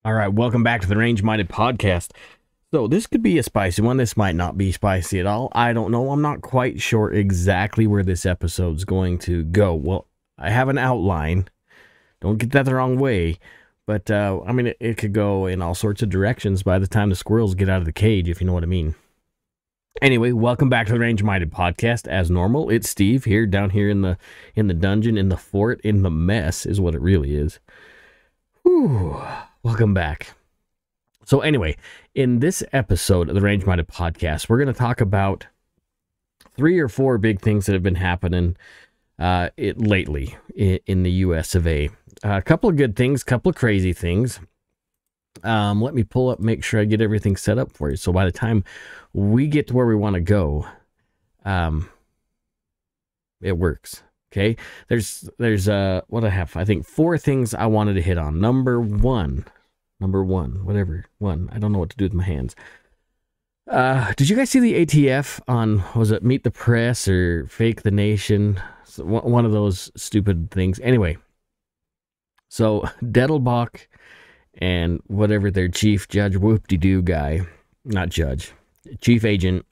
All right, welcome back to the Range Minded Podcast. So this could be a spicy one. This might not be spicy at all. I don't know. I'm not quite sure exactly where this episode's going to go. Well, I have an outline. Don't get that the wrong way. But, I mean, it could go in all sorts of directions by the time the squirrels get out of the cage, if you know what I mean. Anyway, welcome back to the Range Minded Podcast. As normal, it's Steve here, down here in the dungeon, in the fort, in the mess is what it really is. Whew. Welcome back. So anyway, in this episode of the Range Minded Podcast, we're going to talk about 3 or 4 big things that have been happening lately in the US of A. A couple of good things, couple of crazy things. Let me pull up, make sure I get everything set up for you. So by the time we get to where we want to go, it works. Okay. There's what I have, I think 4 things I wanted to hit on. Number one, whatever one. I don't know what to do with my hands. Did you guys see the ATF on, was it Meet the Press or Fake the Nation? So one of those stupid things. Anyway, so Dettelbach and whatever their chief judge whoop-de-doo guy, not judge, chief agent,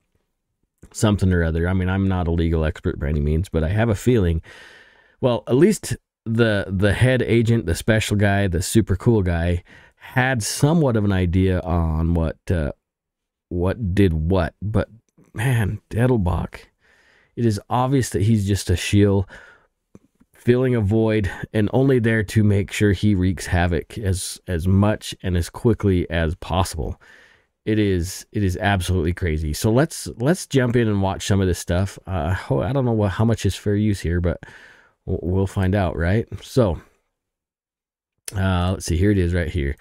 something or other. I mean, I'm not a legal expert by any means, but I have a feeling, well, at least the head agent, the special guy, the super cool guy, had somewhat of an idea on what did what. But man, Dettelbach, it is obvious that he's just a shield, filling a void, and only there to make sure he wreaks havoc as much and as quickly as possible. It is absolutely crazy. So let's jump in and watch some of this stuff. I don't know how much is fair use here, but we'll find out, right? So let's see. Here it is, right here.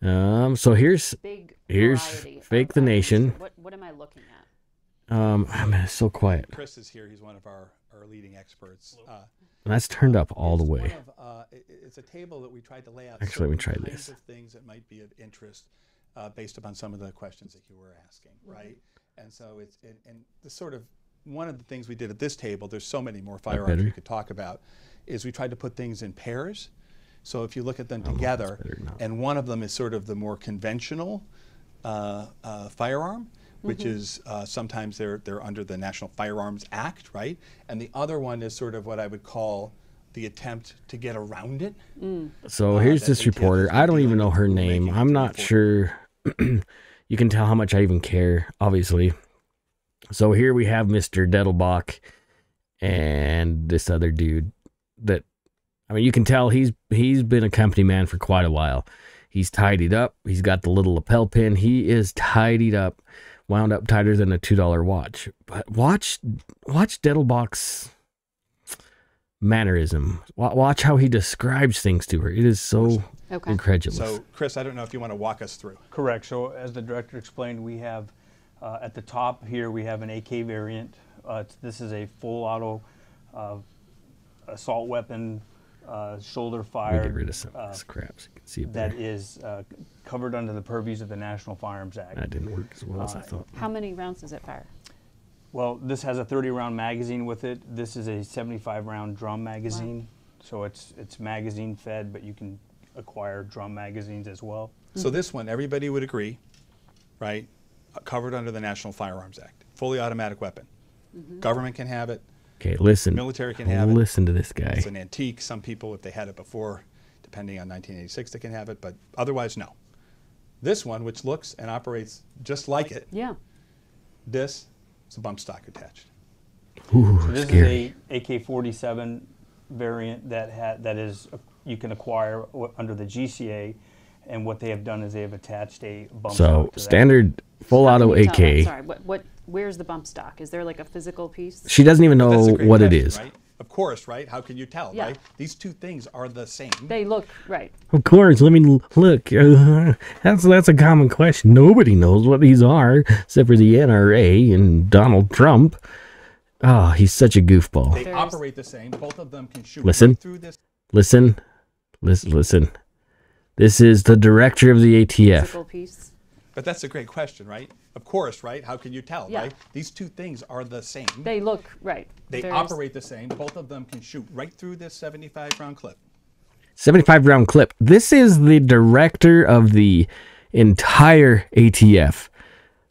So here's Fake the Nation. What am I looking at? It's so quiet. Chris is here. He's one of our leading experts. That's turned up all the way. It's a table that we tried to lay out. Actually, let me try this. Of things that might be of interest based upon some of the questions that you were asking, right? And so and the sort of one of the things we did at this table, there's so many more firearms we could talk about, is we tried to put things in pairs. So if you look at them together, and one of them is sort of the more conventional firearm, which is sometimes they're under the National Firearms Act, right? And the other one is sort of what I would call the attempt to get around it. So here's this reporter. I don't even know her name. I'm not sure. You can tell how much I even care, obviously. So here we have Mr. Dettelbach and this other dude that, I mean, you can tell he's been a company man for quite a while. He's tidied up. He's got the little lapel pin. He is tidied up, wound up tighter than a $2 watch. But watch Dettelbach's mannerism. Watch how he describes things to her. It is so incredulous. So, Chris, I don't know if you want to walk us through. Correct. So, as the director explained, we have at the top here we have an AK variant. This is a full auto assault weapon, shoulder fired. Get rid of some of this crap so you can see it that better. is covered under the purviews of the National Firearms Act. That didn't work as well as I thought. How many rounds does it fire? Well, this has a 30-round magazine with it. This is a 75-round drum magazine. Wow. So it's magazine fed, but you can acquire drum magazines as well. So this one, everybody would agree, right? Covered under the National Firearms Act. Fully automatic weapon. Government can have it. Okay, listen. Military can have it. Listen to this guy. It's an antique. Some people, if they had it before, depending on 1986, they can have it, but otherwise, no. This one, which looks and operates just like it, this is a bump stock attached. Ooh, so this scary. is a AK-47 variant that is you can acquire under the GCA, and what they have done is they have attached a bump stock to standard full auto AK. Sorry, where's the bump stock? Is there like a physical piece? She doesn't even know what it is. Right? Of course, right? How can you tell, right? These two things are the same. They look right. Of course, let me look. That's a common question. Nobody knows what these are except for the NRA and Donald Trump. Oh, he's such a goofball. They operate the same. Both of them can shoot Listen. right through this. Listen. This is the director of the ATF. Physical piece. But that's a great question, right? Of course, right? How can you tell, Yeah. right? These two things are the same. They look right. They operate the same. Both of them can shoot right through this 75-round clip. 75 round clip. This is the director of the entire ATF,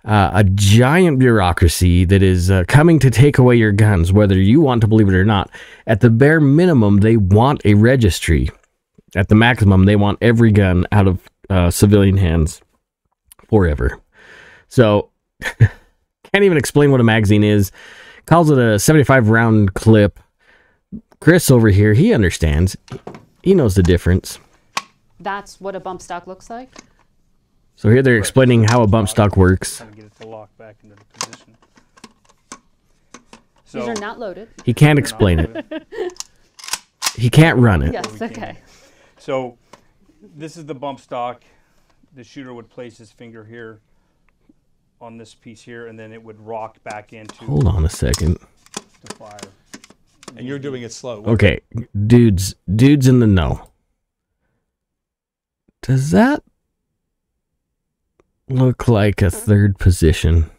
a giant bureaucracy that is coming to take away your guns, whether you want to believe it or not. At the bare minimum, they want a registry. At the maximum, they want every gun out of civilian hands forever. So, can't even explain what a magazine is. Calls it a 75 round clip. Chris over here, he understands. He knows the difference. That's what a bump stock looks like? So here they're explaining how a bump stock works. Trying to get it to lock back into the position. These are not loaded. He can't explain it. He can't run it. Yes, okay. So this is the bump stock. The shooter would place his finger here on this piece here, and then it would rock back into. Hold on a second. To fire. And you're doing it slow. Okay, dudes in the know. Does that look like a third position?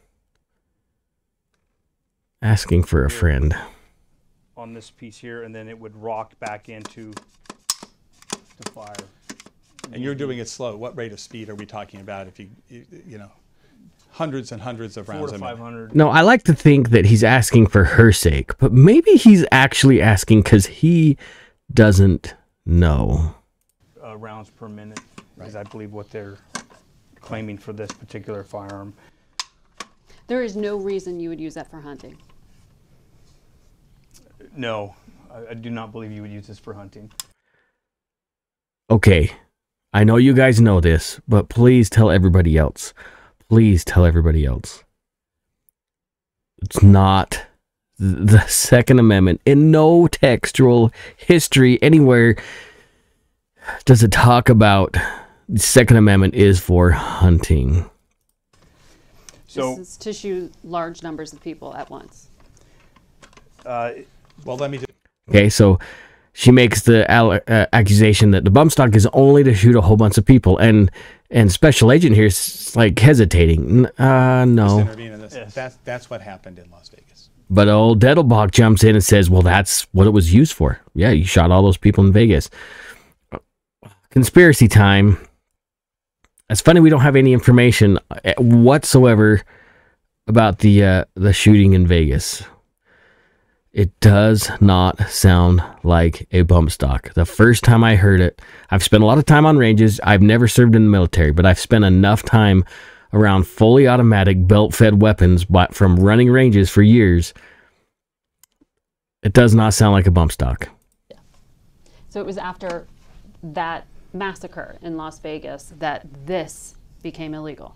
Asking for a friend. On this piece here, and then it would rock back into to fire. And you're doing it slow. What rate of speed are we talking about? If you know, hundreds and hundreds of 4 rounds to a minute. 500. No, I like to think that he's asking for her sake, but maybe he's actually asking because he doesn't know. Rounds per minute is, I believe, what they're claiming for this particular firearm. There is no reason you would use that for hunting. No, I do not believe you would use this for hunting. Okay, I know you guys know this, but please tell everybody else. Please tell everybody else. It's not the Second Amendment. In no textual history anywhere does it talk about the Second Amendment is for hunting. So, this is to shoot large numbers of people at once. Well, let me do. Okay, so she makes the accusation that the bump stock is only to shoot a whole bunch of people, and Special Agent here is like hesitating. No. Intervene in this. Yes. That's what happened in Las Vegas. But old Dettelbach jumps in and says, well, that's what it was used for. Yeah, you shot all those people in Vegas. Conspiracy time. It's funny we don't have any information whatsoever about the shooting in Vegas. It does not sound like a bump stock. The first time I heard it, I've spent a lot of time on ranges. I've never served in the military, but I've spent enough time around fully automatic belt-fed weapons from running ranges for years. It does not sound like a bump stock. Yeah. So it was after that massacre in Las Vegas that this became illegal.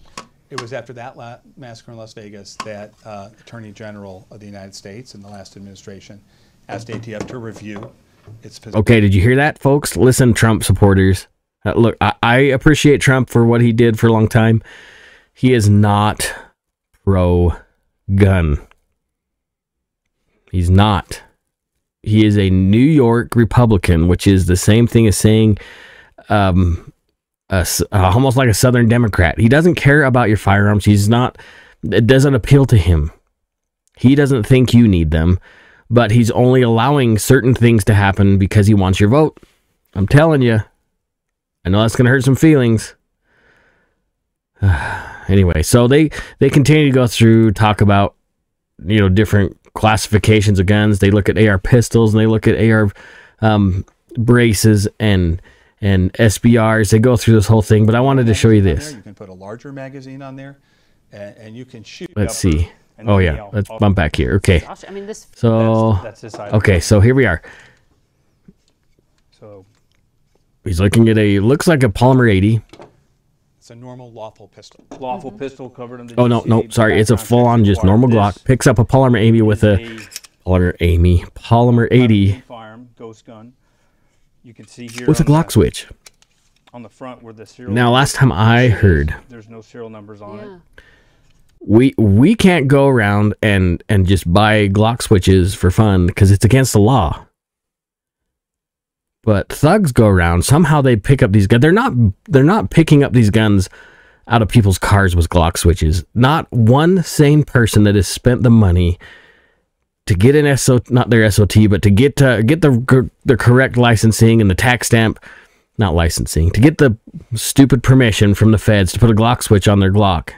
It was after that massacre in Las Vegas that Attorney General of the United States in the last administration asked ATF to review its position. Okay, did you hear that, folks? Listen, Trump supporters. Look, I appreciate Trump for what he did for a long time. He is not pro-gun. He's not. He is a New York Republican, which is the same thing as saying almost like a Southern Democrat. He doesn't care about your firearms. It doesn't appeal to him. He doesn't think you need them, but he's only allowing certain things to happen because he wants your vote. I'm telling you. I know that's going to hurt some feelings. Anyway, so they continue to go through, talk about, different classifications of guns. They look at AR pistols and they look at AR braces and SBRs. They go through this whole thing, but I wanted to show you this. You can put a larger magazine on there, and you can shoot. Let's see. Oh yeah, let's bump back here. Okay. Gosh, I mean, this. So that's this side. Okay, so here we are. So he's looking at looks like a polymer 80. It's a normal lawful pistol. Lawful pistol covered in the. Oh no, sorry, it's a full-on just normal Glock. Picks up a polymer 80 with a polymer 80 firearm, ghost gun. You can see here with a Glock switch on the front where the serial. Now, last time I heard, there's no serial numbers on it. We can't go around and just buy Glock switches for fun because it's against the law. But thugs go around. Somehow they pick up these guns. They're not picking up these guns out of people's cars with Glock switches. Not one sane person that has spent the money to get an not their SOT, but to get the correct licensing and the tax stamp, not licensing, to get the stupid permission from the feds to put a Glock switch on their Glock.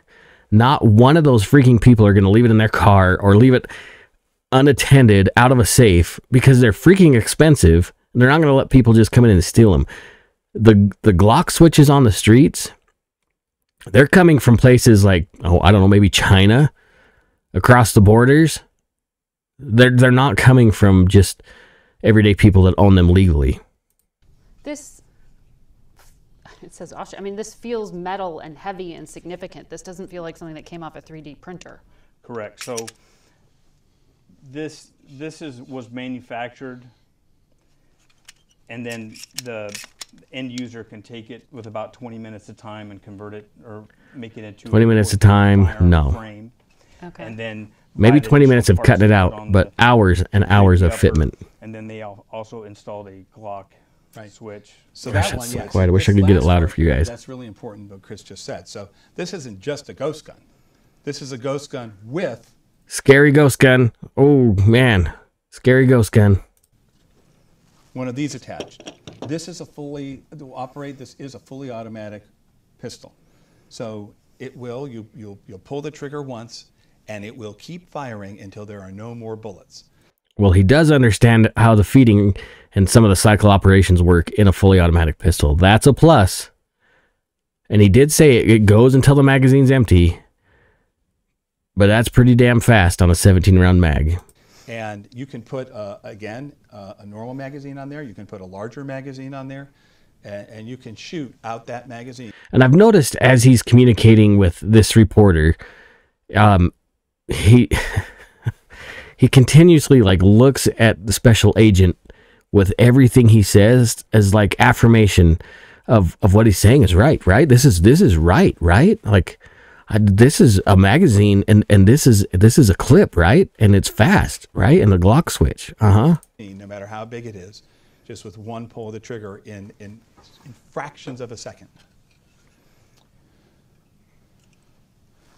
Not one of those freaking people are going to leave it in their car or leave it unattended out of a safe because they're freaking expensive. And they're not going to let people just come in and steal them. The Glock switches on the streets, they're coming from places like, I don't know, maybe China, across the borders. They're not coming from just everyday people that own them legally. It says, I mean, this feels metal and heavy and significant. This doesn't feel like something that came off a 3D printer. Correct. So this was manufactured, and then the end user can take it with about 20 minutes of time and convert it or make it into 20 minutes of time, no. Frame. Okay. And then maybe 20 minutes of cutting it out, but hours and hours of fitment. And then they also installed a Glock switch. So Gosh, that that's one, so yes. quiet. I wish I This could get it last louder part for you guys. That's really important what Chris just said. So this isn't just a ghost gun. This is a ghost gun with Scary ghost gun. Oh, man. Scary ghost gun. one of these attached. This is this is a fully automatic pistol. So it will, you'll pull the trigger once and it will keep firing until there are no more bullets. Well, he does understand how the feeding and some of the cycle operations work in a fully automatic pistol. That's a plus. And he did say it goes until the magazine's empty. But that's pretty damn fast on a 17-round mag. And you can put, again, a normal magazine on there. You can put a larger magazine on there. And you can shoot out that magazine. And I've noticed as he's communicating with this reporter, he continuously looks at the special agent with everything he says as affirmation of what he's saying is right? This is right? This is a magazine and this is a clip, right? And it's fast, right? And the Glock switch. No matter how big it is, just with one pull of the trigger in fractions of a second.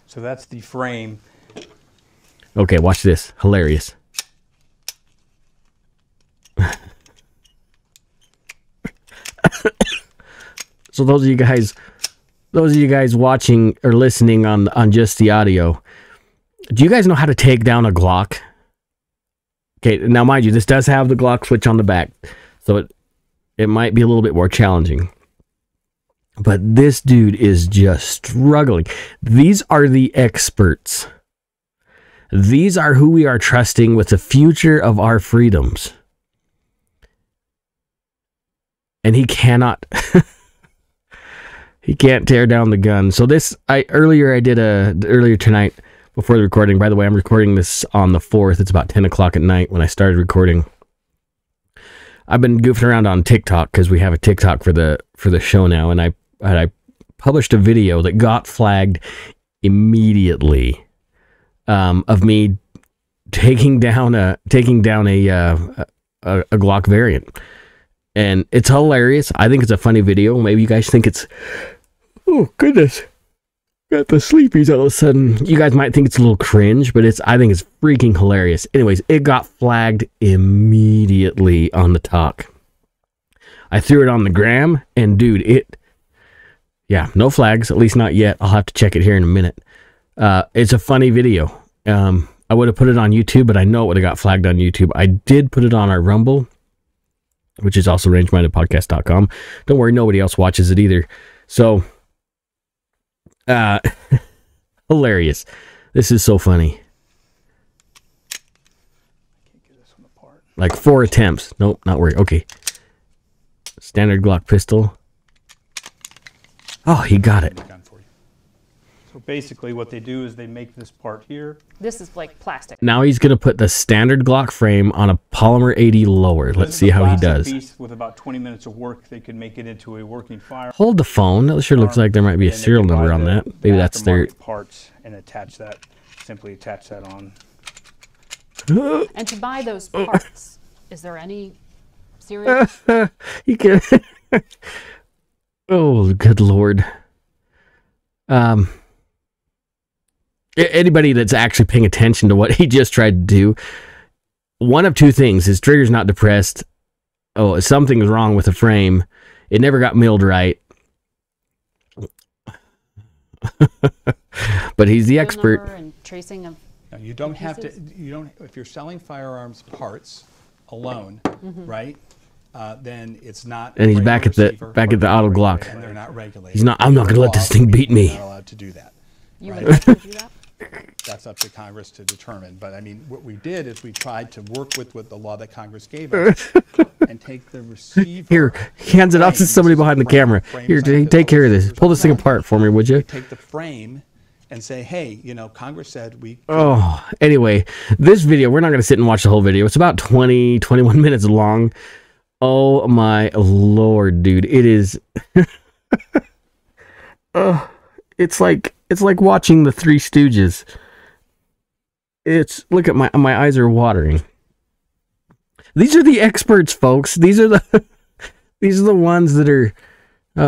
So that's the frame. Okay, watch this. Hilarious. So those of you guys watching or listening on just the audio, do you guys know how to take down a Glock? Okay, now mind you, this does have the Glock switch on the back, so it might be a little bit more challenging. But this dude is just struggling. These are the experts. These are who we are trusting with the future of our freedoms. And he cannot... He can't tear down the gun. So earlier tonight before the recording, by the way, I'm recording this on the 4th. It's about 10 o'clock at night when I started recording. I've been goofing around on TikTok because we have a TikTok for the show now. And I published a video that got flagged immediately of me taking down a Glock variant. And it's hilarious. I think it's a funny video. Maybe you guys think it's... Oh, goodness. Got the sleepies all of a sudden. You guys might think it's a little cringe, but I think it's freaking hilarious. Anyways, it got flagged immediately on the talk. I threw it on the gram, and dude, yeah, no flags, at least not yet. I'll have to check it here in a minute. It's a funny video. I would have put it on YouTube, but I know it would have got flagged on YouTube. I did put it on our Rumble, which is also rangemindedpodcast.com. Don't worry, nobody else watches it either. So, hilarious. This is so funny. Can't get this one apart. 4 attempts. Nope, not worried. Okay. Standard Glock pistol. Oh, he got it. So basically what they do is they make this part here. This is plastic. Now he's going to put the standard Glock frame on a polymer 80 lower. Let's see how he does. Piece with about 20 minutes of work, they could make it into a working firearm. Hold the phone. That sure looks like there might be a serial number on that. Maybe that's their... parts and attach that. Simply attach that on. And to buy those parts, is there any serious... You can... Oh, good Lord. Anybody that's actually paying attention to what he just tried to do, one of two things: his trigger's not depressed. Oh, something's wrong with the frame. It never got milled right. But he's the expert. And tracing of Now, you don't have to. You don't. If you're selling firearms parts alone, right? Then it's not. And he's back at the auto Glock. And they're not regulated. He's not. I'm not going to let this thing beat me. You're not allowed to do that. you right? would like to do that? That's up to Congress to determine. But I mean, what we did is we tried to work with the law that Congress gave us and take the receiver. Here, hands it off to somebody behind the camera. Here, take care of this. Pull this thing apart for me, would you? Take the frame and say, hey, you know, Congress said we. Oh, anyway, this video, we're not going to sit and watch the whole video. It's about 21 minutes long. Oh my Lord, dude. It is. It's like watching the Three Stooges. Look at my eyes are watering. These are the experts, folks. These are the ones that are.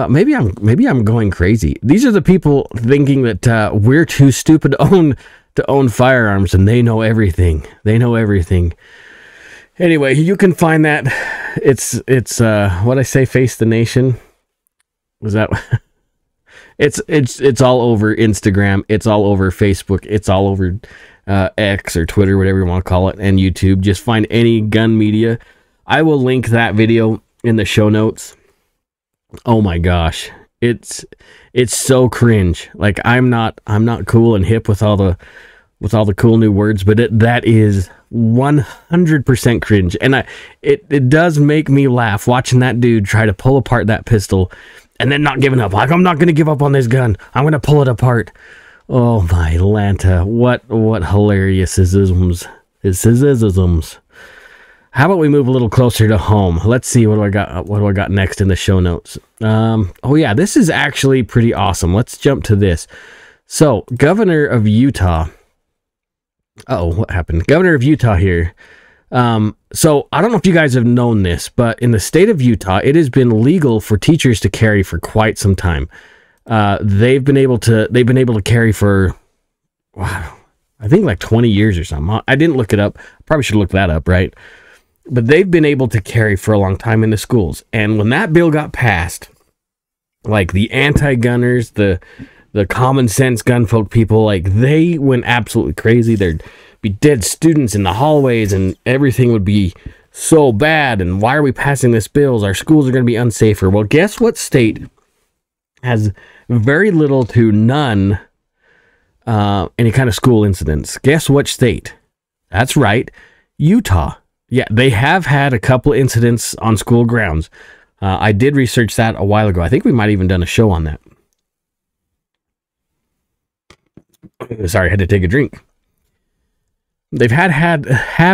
Maybe I'm going crazy. These are the people thinking that we're too stupid to own firearms, and they know everything. They know everything. Anyway, you can find that. It's what I say. Face the Nation. Was that? It's all over Instagram. It's all over Facebook. It's all over X or Twitter, whatever you want to call it, and YouTube. Just find any gun media. I will link that video in the show notes. Oh my gosh, it's so cringe. Like I'm not cool and hip with all the cool new words, but that is 100% cringe, and it does make me laugh watching that dude try to pull apart that pistol. And then not giving up. Like, I'm not going to give up on this gun. I'm going to pull it apart. Oh, my Lanta. What hilarious isms. How about we move a little closer to home? Let's see what do I got next in the show notes. Oh, yeah, this is actually pretty awesome. Let's jump to this. So, Governor of Utah. Uh-oh, what happened? Governor of Utah here. So I don't know if you guys have known this, but in the state of Utah, it has been legal for teachers to carry for quite some time. They've been able to carry for, wow, I think like 20 years or something. I didn't look it up. Probably should look that up, right? But they've been able to carry for a long time in the schools. And when that bill got passed, like the anti-gunners, the common sense gunfolk people, like they went absolutely crazy. There'd be dead students in the hallways and everything would be so bad. And why are we passing this bill? Our schools are going to be unsafer. Well, guess what state has very little to none any kind of school incidents? Guess which state? That's right, Utah. Yeah, they have had a couple incidents on school grounds. I did research that a while ago. I think we might have even done a show on that. Sorry, I had to take a drink. They've have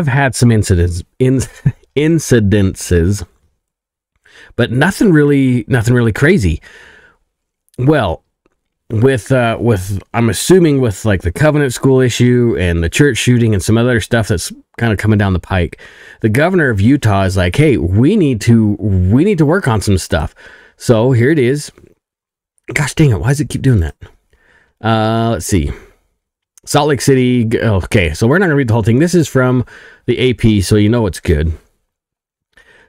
had some incidences, but nothing really crazy. Well, with I'm assuming with like the Covenant School issue and the church shooting and some other stuff that's kind of coming down the pike, the governor of Utah is like, hey, we need to work on some stuff. So here it is. Gosh dang it, why does it keep doing that? Let's see. Salt Lake City. Okay, so we're not going to read the whole thing. This is from the AP, so you know it's good.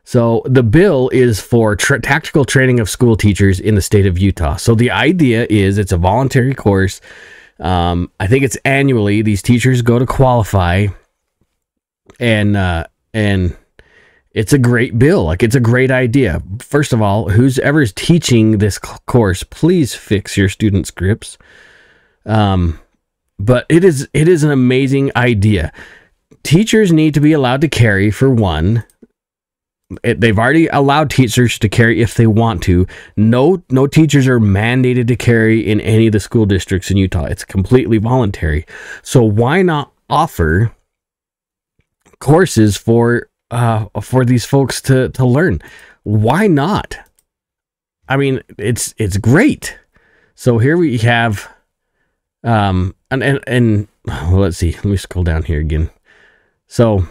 So the bill is for tactical training of school teachers in the state of Utah. So the idea is it's a voluntary course. I think it's annually. These teachers go to qualify, and it's a great bill. Like, it's a great idea. First of all, whoever's teaching this course, please fix your student scripts. But it is an amazing idea. Teachers need to be allowed to carry for one. They've already allowed teachers to carry if they want to. No teachers are mandated to carry in any of the school districts in Utah. It's completely voluntary. So why not offer courses for these folks to learn? Why not? I mean, it's great. So here we have. And well, let's see. Let me scroll down here again. So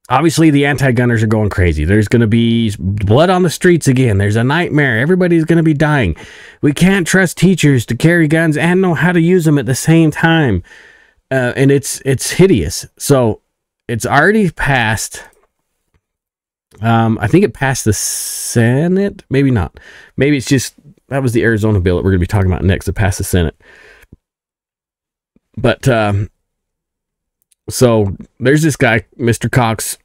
obviously the anti-gunners are going crazy. There's going to be blood on the streets again. There's a nightmare. Everybody's going to be dying. We can't trust teachers to carry guns and know how to use them at the same time. And it's hideous. So it's already passed. I think it passed the Senate. Maybe not. Maybe it's just, that was the Arizona bill that we're going to be talking about next. It passed the Senate. But, so there's this guy, Mr. Cox,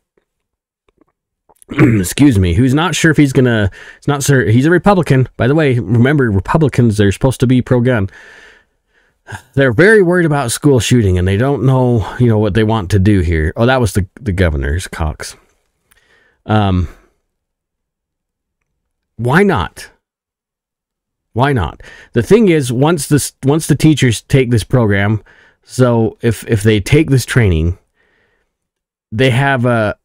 excuse me, who's not sure if he's gonna, it's not sure, he's a Republican, by the way. Remember, Republicans, they're supposed to be pro-gun. They're very worried about school shooting, and they don't know, what they want to do here. Oh, that was the governor's Cox. Why not? Why not? The thing is, once the teachers take this program, so if they take this training, they have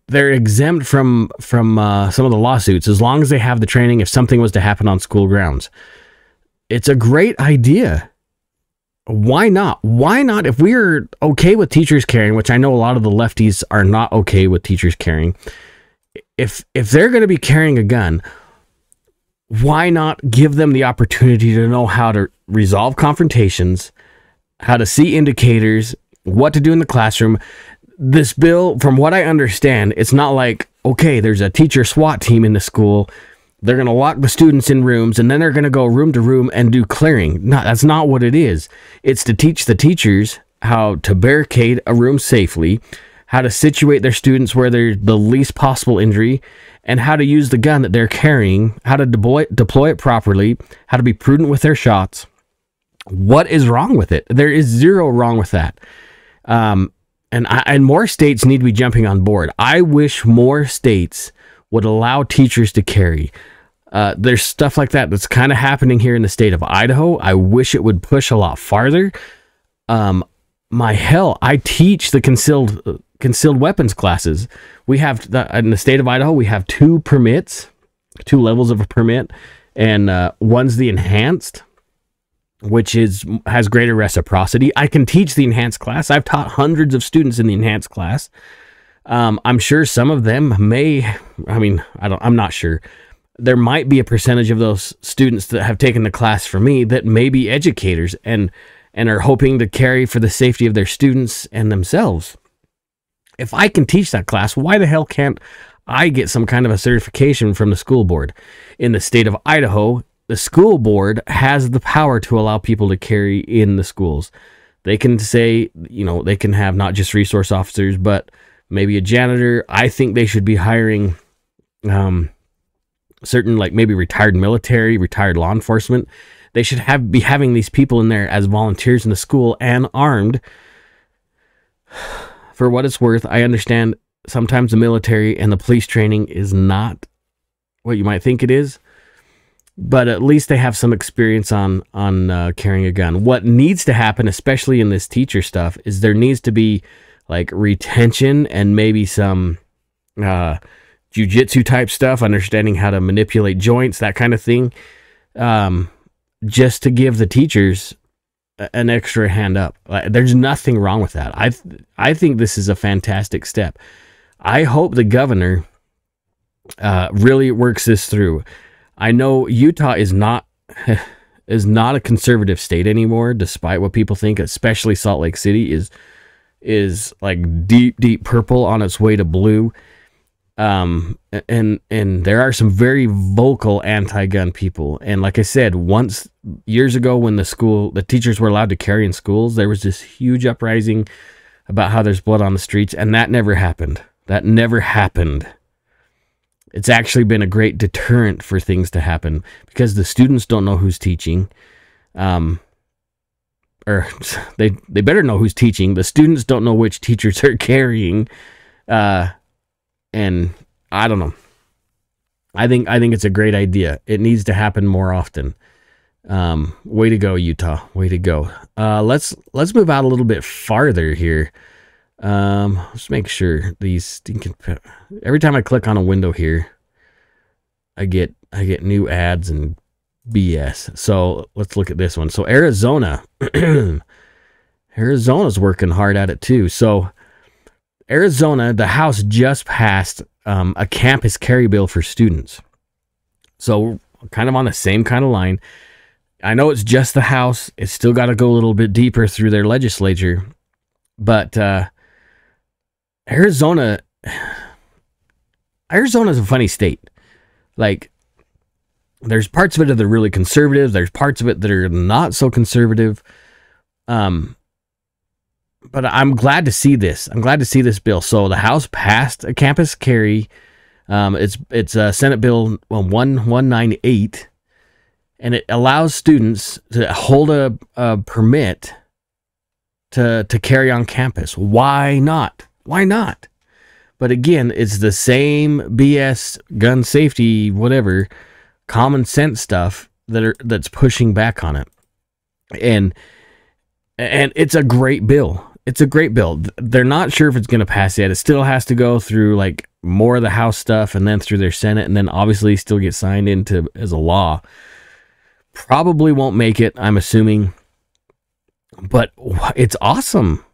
they're exempt from some of the lawsuits as long as they have the training if something was to happen on school grounds. It's a great idea. Why not? Why not? If we're okay with teachers carrying, which I know a lot of the lefties are not okay with teachers carrying, if they're going to be carrying a gun, why not give them the opportunity to know how to resolve confrontations, how to see indicators, what to do in the classroom? This bill, from what I understand, it's not like, okay, there's a teacher SWAT team in the school. They're going to lock the students in rooms, and then they're going to go room to room and do clearing. No, that's not what it is. It's to teach the teachers how to barricade a room safely, how to situate their students where there's the least possible injury, and how to use the gun that they're carrying, how to deploy it properly, how to be prudent with their shots. What is wrong with it? There is zero wrong with that. And more states need to be jumping on board. I wish more states would allow teachers to carry. There's stuff like that that's kind of happening here in the state of Idaho. I wish it would push a lot farther. I teach the concealed weapons classes. We have, in the state of Idaho, we have 2 permits, 2 levels of a permit, and one's the enhanced, which has greater reciprocity. I can teach the enhanced class. I've taught hundreds of students in the enhanced class. I'm sure some of them I'm not sure. There might be a percentage of those students that have taken the class for me that may be educators and are hoping to carry for the safety of their students and themselves. If I can teach that class, why the hell can't I get some kind of a certification from the school board? In the state of Idaho, the school board has the power to allow people to carry in the schools. They can say, they can have not just resource officers, but maybe a janitor. I think they should be hiring certain, like maybe retired military, retired law enforcement. They should be having these people in there as volunteers in the school and armed. For what it's worth, I understand sometimes the military and the police training is not what you might think it is, but at least they have some experience on carrying a gun. What needs to happen, especially in this teacher stuff, is there needs to be like retention and maybe some jiu-jitsu type stuff, understanding how to manipulate joints, that kind of thing, just to give the teachers an extra hand up. There's nothing wrong with that. I think this is a fantastic step. I hope the governor really works this through. I know Utah is not a conservative state anymore, despite what people think. Especially Salt Lake City is like deep purple on its way to blue. And there are some very vocal anti-gun people. And like I said, years ago when the teachers were allowed to carry in schools, there was this huge uprising about how there's blood on the streets, and that never happened. That never happened. It's actually been a great deterrent for things to happen because the students don't know who's teaching. Or they better know who's teaching. The students don't know which teachers are carrying. And I don't know. I think it's a great idea. It needs to happen more often. Way to go, Utah. Way to go. Let's move out a little bit farther here. Let's make sure these stinking. Every time I click on a window here, I get new ads and BS. So let's look at this one. So Arizona's working hard at it too. So Arizona, the House just passed a campus carry bill for students. So kind of on the same kind of line. I know it's just the House. It's still got to go a little bit deeper through their legislature. But Arizona's a funny state. Like, there's parts of it that are really conservative. There's parts of it that are not so conservative. But I'm glad to see this. I'm glad to see this bill. So the House passed a campus carry. It's Senate Bill 1198, and it allows students to hold a permit to carry on campus. Why not? Why not? But again, it's the same BS gun safety, whatever, common sense stuff that's pushing back on it. And it's a great bill. It's a great bill. They're not sure if it's going to pass yet. It still has to go through like more of the House stuff and then through their Senate, and then obviously still get signed into as a law. Probably won't make it, I'm assuming. But it's awesome.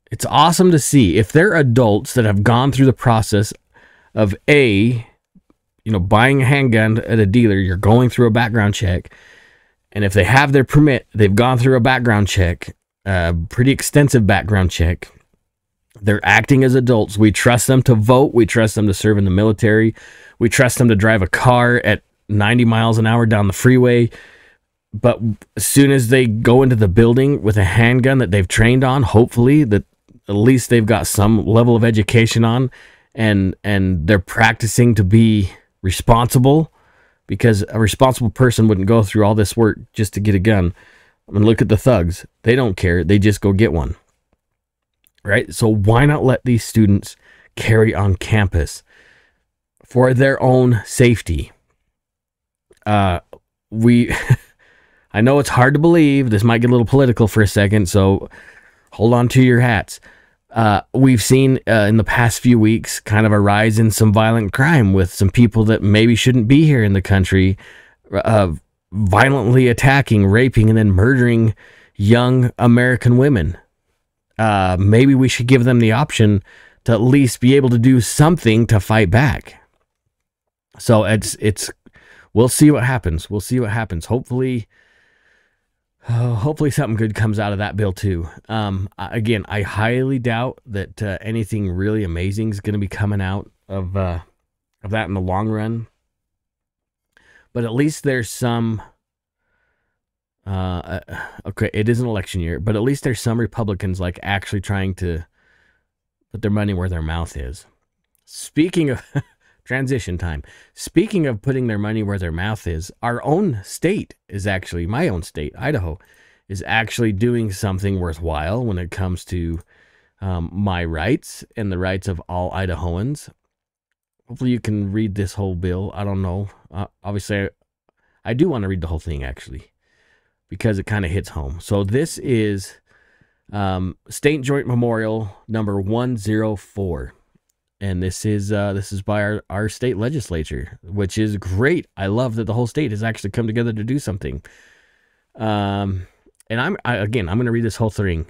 It's awesome to see if they're adults that have gone through the process of buying a handgun at a dealer. You're going through a background check, and if they have their permit, they've gone through a background check, pretty extensive background check. They're acting as adults. We trust them to vote. We trust them to serve in the military. We trust them to drive a car at 90 miles an hour down the freeway. But as soon as they go into the building with a handgun that they've trained on, hopefully that at least they've got some level of education on, and they're practicing to be responsible, because a responsible person wouldn't go through all this work just to get a gun. I mean, look at the thugs. They don't care. They just go get one. Right? So why not let these students carry on campus for their own safety? I know it's hard to believe. This might get a little political for a second, so hold on to your hats. We've seen in the past few weeks kind of a rise in some violent crime with some people that maybe shouldn't be here in the country, violently attacking, raping, and then murdering young American women. Maybe we should give them the option to at least be able to do something to fight back. So we'll see what happens. We'll see what happens. Hopefully something good comes out of that bill too. Again, I highly doubt that anything really amazing is going to be coming out of that in the long run. But at least there's some. Okay, it is an election year, but at least there's some Republicans like actually trying to put their money where their mouth is. Speaking of transition time, speaking of putting their money where their mouth is, our own state is actually, my own state, Idaho, is actually doing something worthwhile when it comes to my rights and the rights of all Idahoans. Hopefully you can read this whole bill. I don't know. Obviously, I do want to read the whole thing, actually, because it kind of hits home. So this is State Joint Memorial number 104. And this is by our state legislature, which is great. I love that the whole state has actually come together to do something. And I'm going to read this whole thing.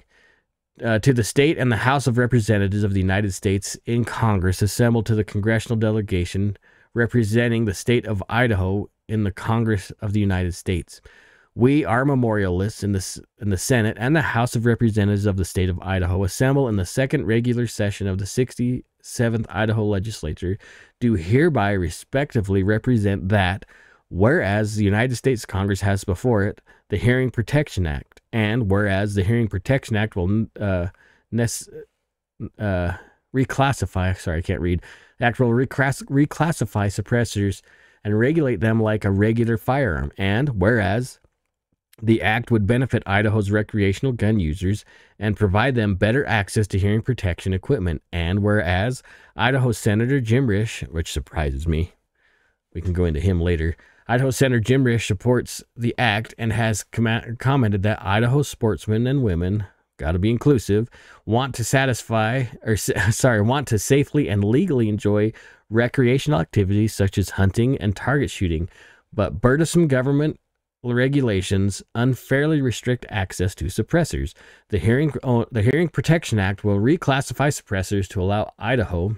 To the state and the House of Representatives of the United States in Congress assembled to the congressional delegation representing the state of Idaho in the Congress of the United States. We, our memorialists in the Senate and the House of Representatives of the state of Idaho, assemble in the second regular session of the 67th Idaho Legislature, do hereby respectively represent that, whereas the United States Congress has before it the Hearing Protection Act, and whereas the Hearing Protection Act will reclassify, sorry, I can't read, the act will reclassify suppressors and regulate them like a regular firearm, and whereas the act would benefit Idaho's recreational gun users and provide them better access to hearing protection equipment. And whereas Idaho Senator Jim Risch, which surprises me, we can go into him later, Idaho Senator Jim Risch supports the act and has commented that Idaho sportsmen and women, got to be inclusive, want to safely and legally enjoy recreational activities such as hunting and target shooting, but burdensome government regulations unfairly restrict access to suppressors. The Hearing Protection Act will reclassify suppressors to allow Idaho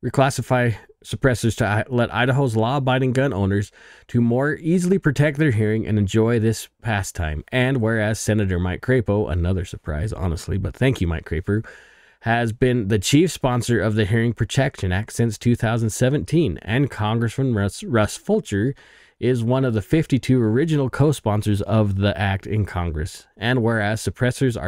reclassify suppressors to let Idaho's law-abiding gun owners to more easily protect their hearing and enjoy this pastime. And whereas Senator Mike Crapo, another surprise, honestly, but thank you, Mike Crapo, has been the chief sponsor of the Hearing Protection Act since 2017, and Congressman Russ Fulcher is one of the 52 original co-sponsors of the act in Congress. And whereas suppressors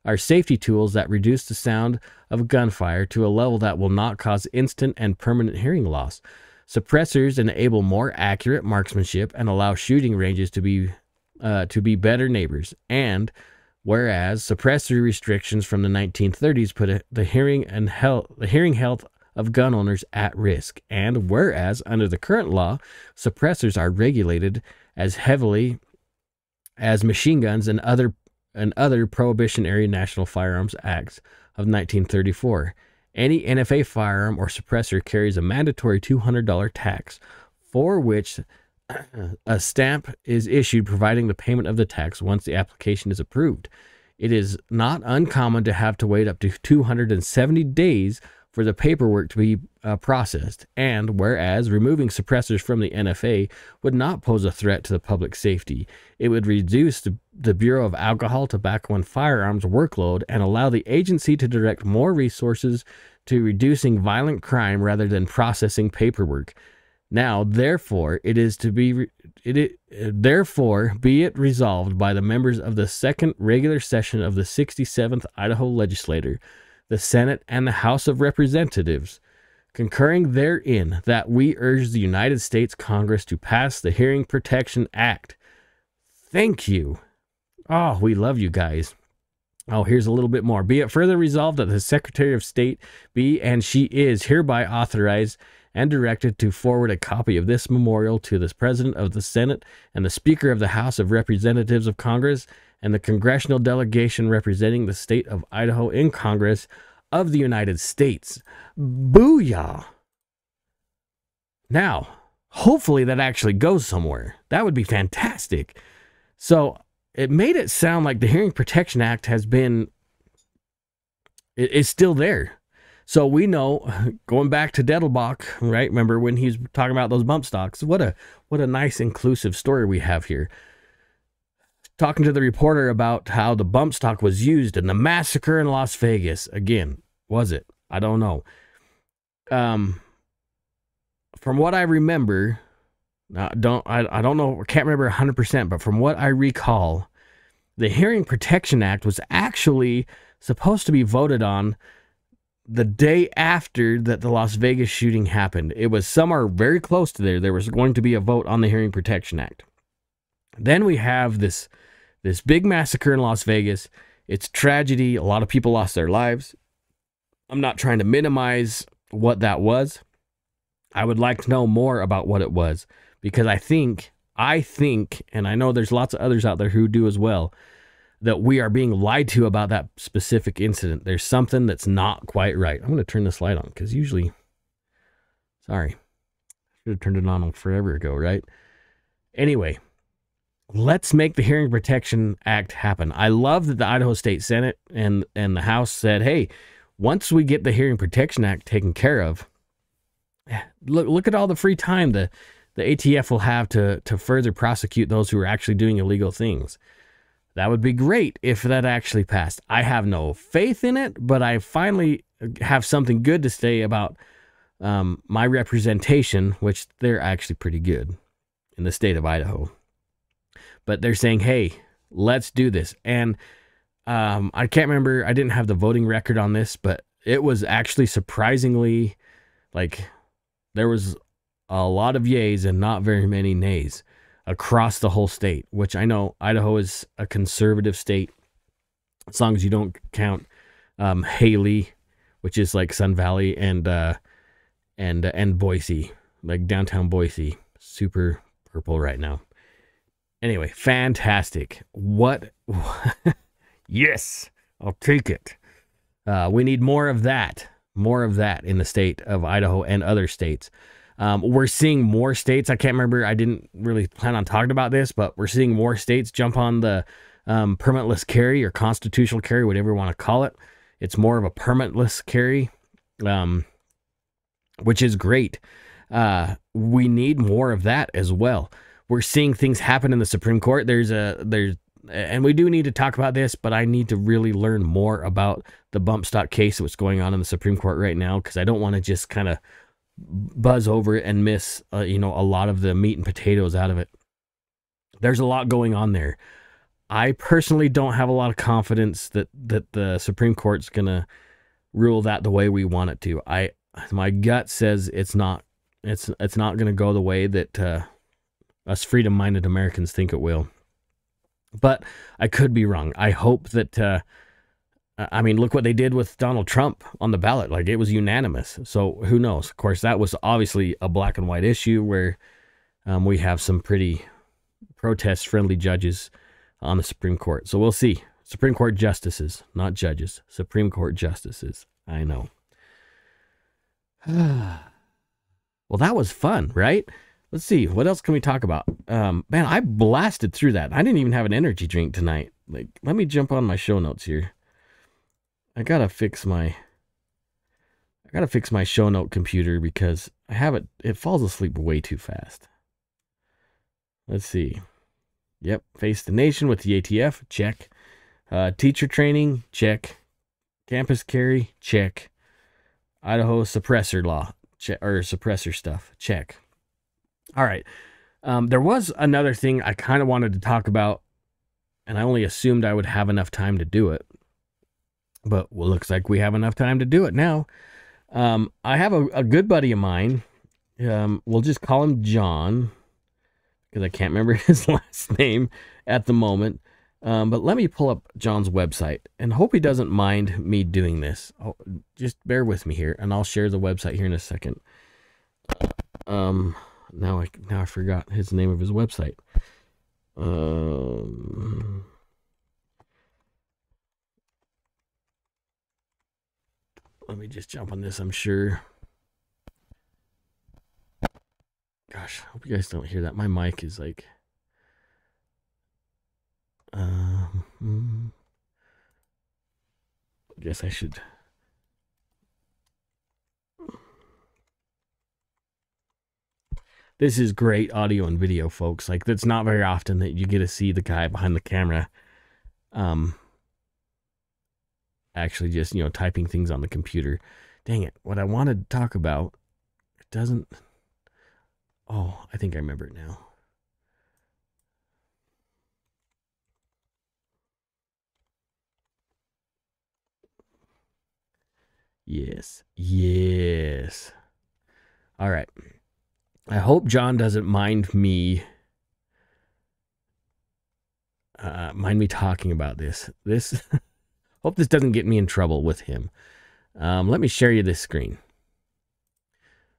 are safety tools that reduce the sound of gunfire to a level that will not cause instant and permanent hearing loss. Suppressors enable more accurate marksmanship and allow shooting ranges to be better neighbors. And whereas suppressor restrictions from the 1930s put the hearing health of gun owners at risk. And whereas under the current law, suppressors are regulated as heavily as machine guns and other Prohibition-era National Firearms Acts of 1934. Any NFA firearm or suppressor carries a mandatory $200 tax, for which a stamp is issued providing the payment of the tax once the application is approved. It is not uncommon to have to wait up to 270 days for the paperwork to be processed. And whereas removing suppressors from the NFA would not pose a threat to the public safety, it would reduce the Bureau of Alcohol, Tobacco, and Firearms workload and allow the agency to direct more resources to reducing violent crime rather than processing paperwork. Now, therefore, be it resolved by the members of the second regular session of the 67th Idaho Legislature, the Senate, and the House of Representatives, concurring therein, that we urge the United States Congress to pass the Hearing Protection Act. Thank you. Oh, we love you guys. Oh, here's a little bit more. Be it further resolved that the Secretary of State be and she is hereby authorized and directed to forward a copy of this memorial to the President of the Senate and the Speaker of the House of Representatives of Congress and the congressional delegation representing the state of Idaho in Congress of the United States. Booyah! Now, hopefully that actually goes somewhere. That would be fantastic. So it made it sound like the Hearing Protection Act is still there. So we know, going back to Dettelbach, right? Remember when he's talking about those bump stocks? What a nice inclusive story we have here. Talking to the reporter about how the bump stock was used in the massacre in Las Vegas. Again, was it? I don't know. From what I remember, I don't know, I can't remember 100%, but from what I recall, the Hearing Protection Act was actually supposed to be voted on the day after that the Las Vegas shooting happened. It was somewhere very close to there. There was going to be a vote on the Hearing Protection Act. Then we have this big massacre in Las Vegas. It's tragedy. A lot of people lost their lives. I'm not trying to minimize what that was. I would like to know more about what it was, because I think, and I know there's lots of others out there who do as well, that we are being lied to about that specific incident. There's something that's not quite right. I'm going to turn this light on because usually, sorry, should have turned it on forever ago, right? Anyway, let's make the Hearing Protection Act happen. I love that the Idaho State Senate and the House said, hey, once we get the Hearing Protection Act taken care of, look at all the free time the ATF will have to further prosecute those who are actually doing illegal things. That would be great if that actually passed. I have no faith in it, but I finally have something good to say about my representation, which they're actually pretty good in the state of Idaho. But they're saying, hey, let's do this. And I can't remember, I didn't have the voting record on this, but it was actually surprisingly, like, there was a lot of yays and not very many nays across the whole state, which I know Idaho is a conservative state, as long as you don't count Haley, which is like Sun Valley, and Boise, like downtown Boise, super purple right now. Anyway, fantastic. What? Yes, I'll take it. We need more of that in the state of Idaho and other states. We're seeing more states. I can't remember. I didn't really plan on talking about this, but we're seeing more states jump on the permitless carry or constitutional carry, whatever you want to call it. It's more of a permitless carry. which is great. We need more of that as well. We're seeing things happen in the Supreme Court. And we do need to talk about this, but I need to really learn more about the bump stock case, what's going on in the Supreme Court right now, because I don't want to just kind of buzz over it and miss, a lot of the meat and potatoes out of it. There's a lot going on there. I personally don't have a lot of confidence that the Supreme Court's going to rule that the way we want it to. My gut says it's not going to go the way that us freedom-minded Americans think it will. But I could be wrong. I hope that, look what they did with Donald Trump on the ballot. Like, it was unanimous. So who knows? Of course, that was obviously a black and white issue where we have some pretty protest-friendly judges on the Supreme Court. So we'll see. Supreme Court justices, not judges. Supreme Court justices. I know. Well, that was fun, right? Let's see. What else can we talk about? Man, I blasted through that. I didn't even have an energy drink tonight. Like, let me jump on my show notes here. I gotta fix my show note computer because it falls asleep way too fast. Let's see. Yep. Face the Nation with the ATF. Check. Teacher training. Check. Campus carry. Check. Idaho suppressor law. Check. Or suppressor stuff. Check. All right. There was another thing I kind of wanted to talk about, and I only assumed I would have enough time to do it. But well, looks like we have enough time to do it now. I have a good buddy of mine. We'll just call him John, because I can't remember his last name at the moment. But let me pull up John's website, and hope he doesn't mind me doing this. Just bear with me here, and I'll share the website here in a second. Now I forgot his name of his website. Let me just jump on this, I'm sure. Gosh, I hope you guys don't hear that. My mic is like... I guess I should... This is great audio and video, folks. Like, that's not very often that you get to see the guy behind the camera actually just, typing things on the computer. Dang it. What I wanted to talk about, it doesn't... Oh, I think I remember it now. Yes. All right. I hope John doesn't mind me talking about this. Hope this doesn't get me in trouble with him. Let me share you this screen.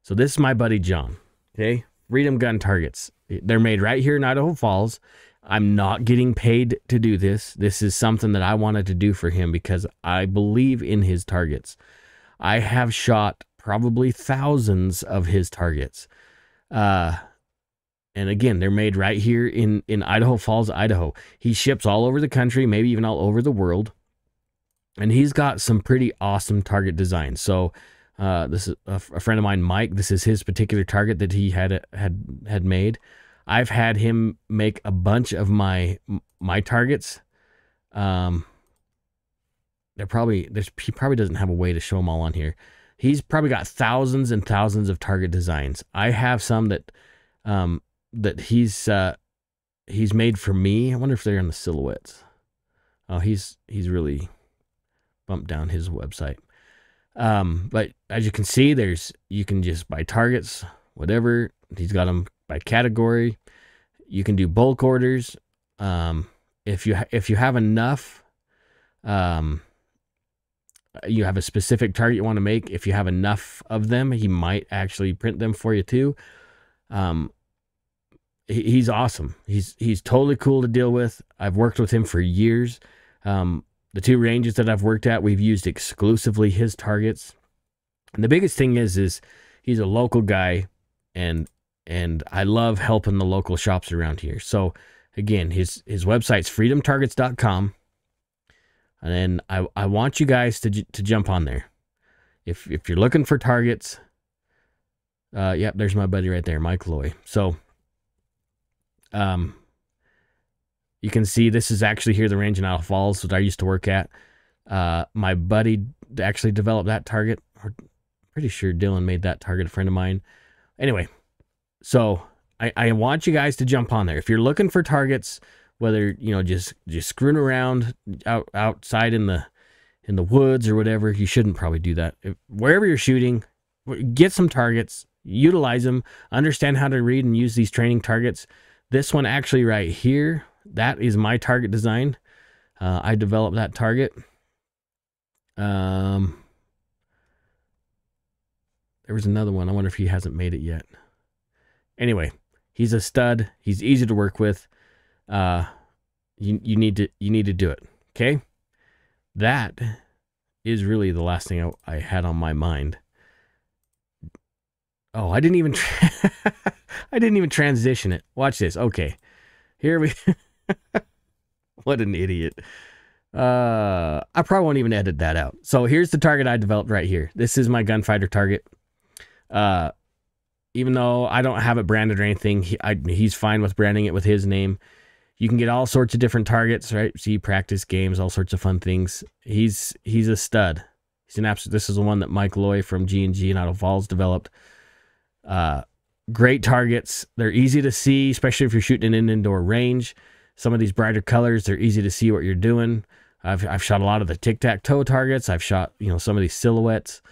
So this is my buddy John. Okay, Freedom Gun Targets. They're made right here in Idaho Falls. I'm not getting paid to do this. This is something that I wanted to do for him because I believe in his targets. I have shot probably thousands of his targets. And again, they're made right here in Idaho Falls, Idaho. He ships all over the country, maybe even all over the world. And he's got some pretty awesome target designs. So this is a friend of mine, Mike. This is his particular target that he had made. I've had him make a bunch of my targets. He probably doesn't have a way to show them all on here. He's probably got thousands and thousands of target designs. I have some that he's made for me. I wonder if they're on the silhouettes. Oh, he's really bumped down his website. But as you can see, you can just buy targets, whatever. He's got them by category. You can do bulk orders. If you have enough, you have a specific target you want to make. If you have enough of them, he might actually print them for you too. He's awesome. He's totally cool to deal with. I've worked with him for years. The two ranges that I've worked at, we've used exclusively his targets. And the biggest thing is he's a local guy, and I love helping the local shops around here. So again, his website's freedomtargets.com. And then I want you guys to jump on there. If you're looking for targets, Yep, there's my buddy right there, Mike Loy. So, you can see this is actually here the range in Idaho Falls that I used to work at. My buddy actually developed that target. Pretty sure Dylan made that target, a friend of mine. Anyway, so I want you guys to jump on there. If you're looking for targets, whether, just screwing around outside in the woods or whatever, you shouldn't probably do that. Wherever you're shooting, get some targets, utilize them, understand how to read and use these training targets. This one actually right here, that is my target design. I developed that target. There was another one. I wonder if he hasn't made it yet. Anyway, he's a stud. He's easy to work with. You need to do it. Okay. That is really the last thing I had on my mind. Oh, I didn't even transition it. Watch this. Okay. Here we what an idiot. I probably won't even edit that out. So here's the target I developed right here. This is my gunfighter target. Even though I don't have it branded or anything, he's fine with branding it with his name. You can get all sorts of different targets, right? See, practice games, all sorts of fun things. He's a stud. He's an absolute. This is the one that Mike Loy from G&G in Idaho Falls developed. Great targets. They're easy to see, especially if you're shooting in an indoor range. Some of these brighter colors, they're easy to see what you're doing. I've shot a lot of the tic-tac-toe targets. I've shot, some of these silhouettes.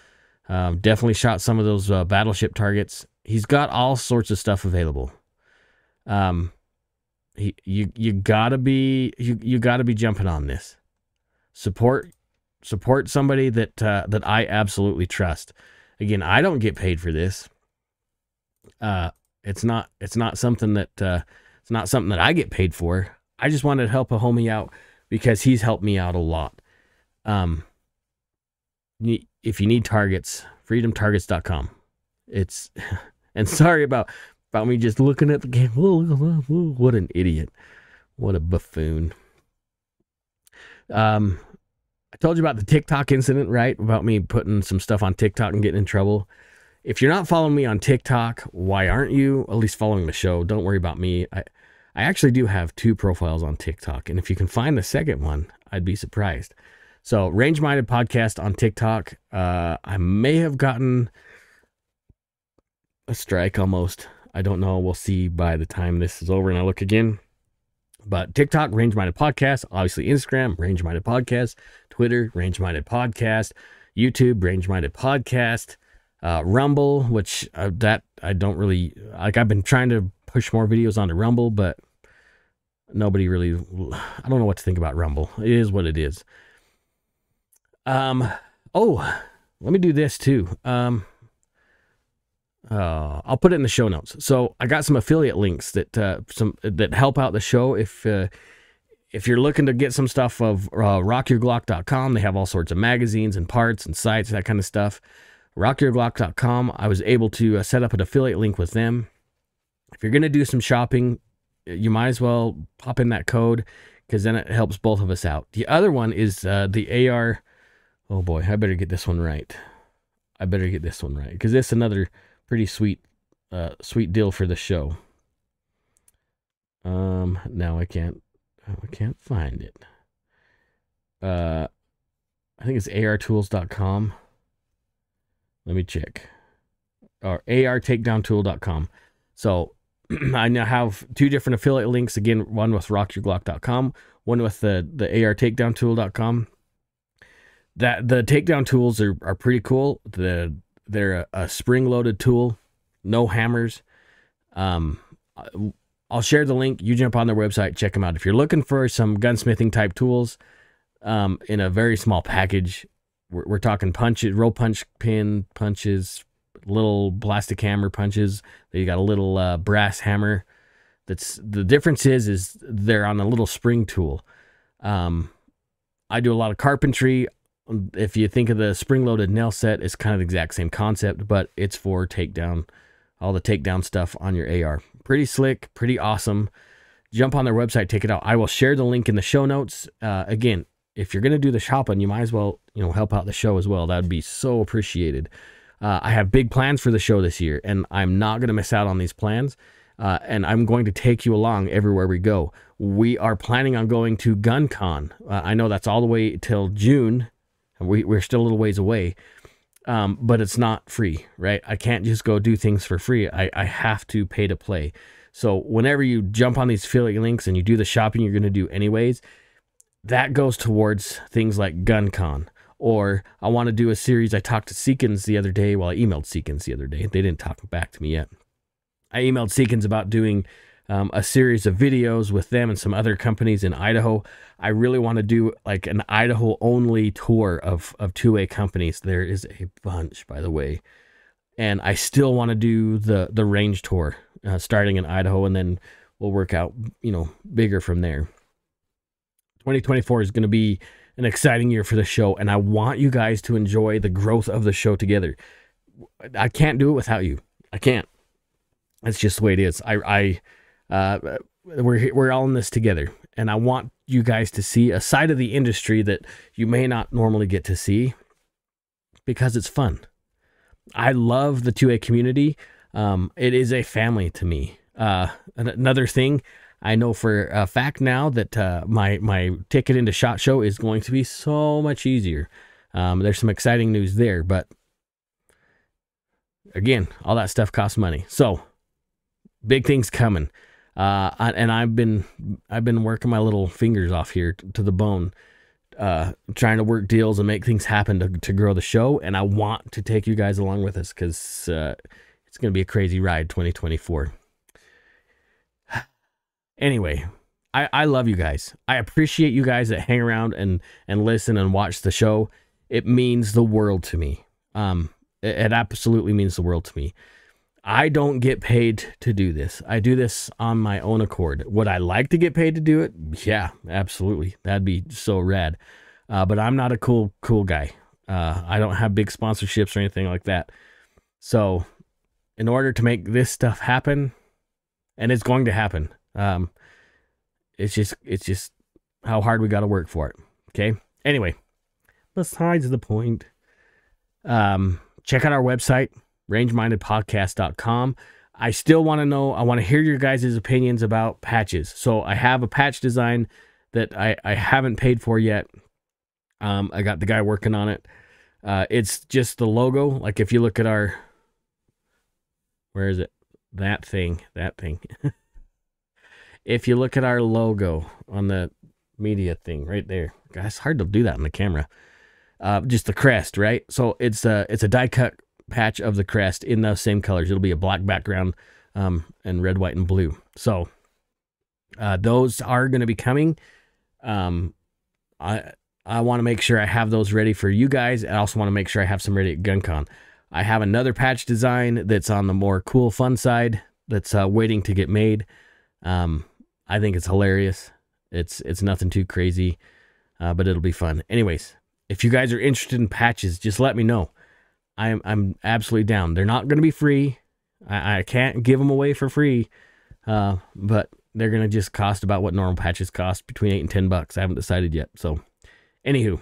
Definitely shot some of those battleship targets. He's got all sorts of stuff available. You gotta be jumping on this. Support somebody that I absolutely trust. Again, I don't get paid for this. It's not something that I get paid for. I just wanted to help a homie out because he's helped me out a lot. If you need targets, freedomtargets.com. And sorry about me just looking at the game. What an idiot. What a buffoon. I told you about the TikTok incident, right? About me putting some stuff on TikTok and getting in trouble. If you're not following me on TikTok, why aren't you? At least following the show. Don't worry about me. I actually do have 2 profiles on TikTok. And if you can find the second one, I'd be surprised. So, Range Minded Podcast on TikTok. I may have gotten a strike almost. I don't know. We'll see by the time this is over and I look again. But TikTok, Range Minded Podcast. Obviously, Instagram, Range Minded Podcast. Twitter, Range Minded Podcast. YouTube, Range Minded Podcast. Rumble, which that I don't really like. I've been trying to push more videos onto Rumble, but nobody really. I don't know what to think about Rumble. It is what it is. Oh, let me do this too. I'll put it in the show notes. So I got some affiliate links that help out the show. If you're looking to get some stuff of rockyourglock.com, they have all sorts of magazines and parts and sites, that kind of stuff. rockyourglock.com, I was able to set up an affiliate link with them. If you're going to do some shopping, you might as well pop in that code because then it helps both of us out. The other one is the AR. Oh boy, I better get this one right. Because this is another pretty sweet deal for the show. Now I can't find it. I think it's artools.com. Let me check. Or artakedowntool.com. So I now have 2 different affiliate links. Again, one with rockyourglock.com, one with the artakedowntool.com. The takedown tools are pretty cool. They're a spring-loaded tool, no hammers. I'll share the link. You jump on their website, check them out. If you're looking for some gunsmithing type tools in a very small package, we're talking punches, roll punch pin punches, little plastic hammer punches. You got a little brass hammer. The difference is they're on a little spring tool. I do a lot of carpentry. If you think of the spring-loaded nail set, it's kind of the exact same concept, but it's for takedown, all the takedown stuff on your AR. Pretty slick, pretty awesome. Jump on their website, take it out. I will share the link in the show notes. Again, if you're going to do the shopping, you might as well, help out the show as well. That would be so appreciated. I have big plans for the show this year, and I'm not going to miss out on these plans. And I'm going to take you along everywhere we go. We are planning on going to GunCon. I know that's all the way till June. We're still a little ways away, but it's not free, right? I can't just go do things for free. I have to pay to play. So whenever you jump on these affiliate links and you do the shopping you're going to do anyways, that goes towards things like GunCon. Or I want to do a series. I talked to Seekins the other day. Well, I emailed Seekins the other day. They didn't talk back to me yet. I emailed Seekins about doing a series of videos with them and some other companies in Idaho. I really want to do like an Idaho only tour of 2A companies. There is a bunch, by the way. And I still want to do the range tour starting in Idaho, and then we'll work out, bigger from there. 2024 is going to be an exciting year for the show, and I want you guys to enjoy the growth of the show together. I can't do it without you. I can't. That's just the way it is. We're all in this together, and I want you guys to see a side of the industry that you may not normally get to see because it's fun. I love the 2A community. It is a family to me. Another thing, I know for a fact now that my ticket into SHOT Show is going to be so much easier. There's some exciting news there, but again, all that stuff costs money. So big things coming. And I've been working my little fingers off here to the bone, trying to work deals and make things happen to grow the show. And I want to take you guys along with us because it's going to be a crazy ride 2024. Anyway, I love you guys. I appreciate you guys that hang around and listen and watch the show. It means the world to me. It absolutely means the world to me. I don't get paid to do this. I do this on my own accord. Would I like to get paid to do it? Yeah, absolutely. That'd be so rad. But I'm not a cool guy. I don't have big sponsorships or anything like that. So in order to make this stuff happen, and it's going to happen, it's just how hard we got to work for it. Okay. Anyway, besides the point, check out our website, rangemindedpodcast.com. I still want to know, I want to hear your guys' opinions about patches. So I have a patch design that I haven't paid for yet. I got the guy working on it. It's just the logo. Like if you look at our, where is it? That thing. If you look at our logo on the media thing right there, guys, it's hard to do that on the camera. Just the crest, right? So it's a die cut patch of the crest in those same colors. It'll be a black background, and red, white, and blue. So those are going to be coming. I want to make sure I have those ready for you guys. I also want to make sure I have some ready at GunCon. I have another patch design that's on the more cool, fun side that's waiting to get made. I think it's hilarious. It's nothing too crazy, but it'll be fun. Anyways, if you guys are interested in patches, just let me know. I'm absolutely down. They're not going to be free. I can't give them away for free, but they're going to just cost about what normal patches cost, between $8 and $10. I haven't decided yet. So, anywho,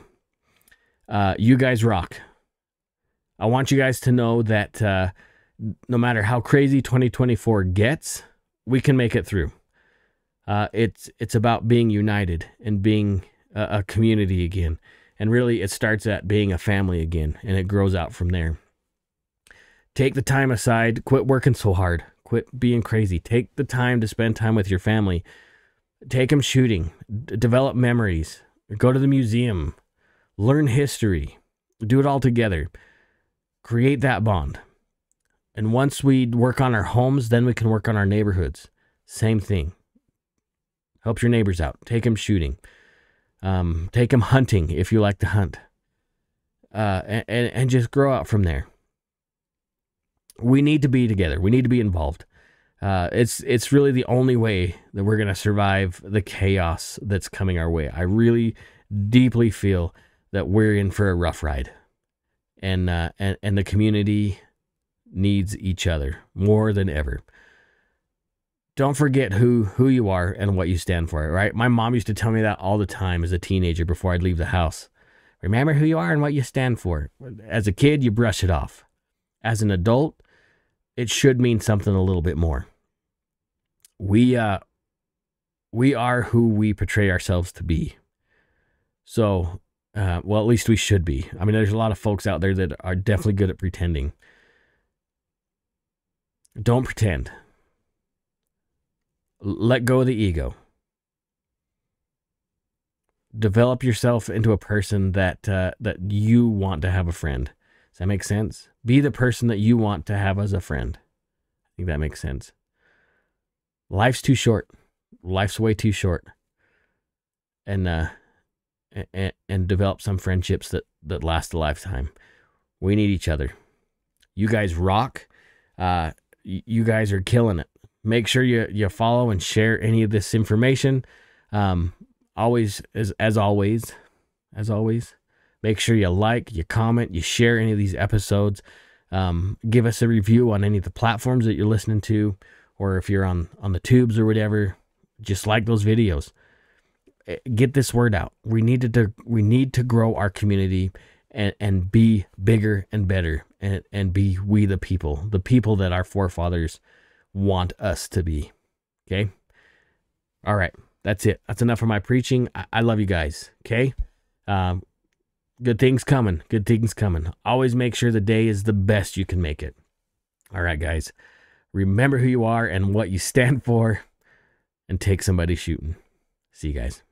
you guys rock. I want you guys to know that no matter how crazy 2024 gets, we can make it through. It's about being united and being a community again. And really, it starts at being a family again, and it grows out from there. Take the time aside. Quit working so hard. Quit being crazy. Take the time to spend time with your family. Take them shooting. Develop memories. Go to the museum. Learn history. Do it all together. Create that bond. And once we work on our homes, then we can work on our neighborhoods. Same thing. Help your neighbors out. Take them shooting. Take them hunting if you like to hunt. And just grow out from there. We need to be together. We need to be involved. It's really the only way that we're going to survive the chaos that's coming our way. I really deeply feel that we're in for a rough ride. And the community needs each other more than ever. Don't forget who you are and what you stand for, right? My mom used to tell me that all the time as a teenager before I'd leave the house. Remember who you are and what you stand for. As a kid, you brush it off. as an adult, it should mean something a little bit more. We are who we portray ourselves to be. So, well, at least we should be. I mean, there's a lot of folks out there that are definitely good at pretending. Don't pretend. Let go of the ego. Develop yourself into a person that you want to have a friend. Does that make sense? Be the person that you want to have as a friend. I think that makes sense. Life's too short. Life's way too short. And develop some friendships that last a lifetime. We need each other. You guys rock. You guys are killing it. Make sure you follow and share any of this information. Always, as always, make sure you like, you comment, you share any of these episodes. Give us a review on any of the platforms that you're listening to, or if you're on the tubes or whatever, just like those videos. Get this word out. We need to grow our community and be bigger and better and be we the people that our forefathers want us to be. Okay? All right. That's it. That's enough of my preaching. I love you guys. Okay? Good things coming. Good things coming. Always make sure the day is the best you can make it. All right, guys. Remember who you are and what you stand for, and take somebody shooting. See you guys.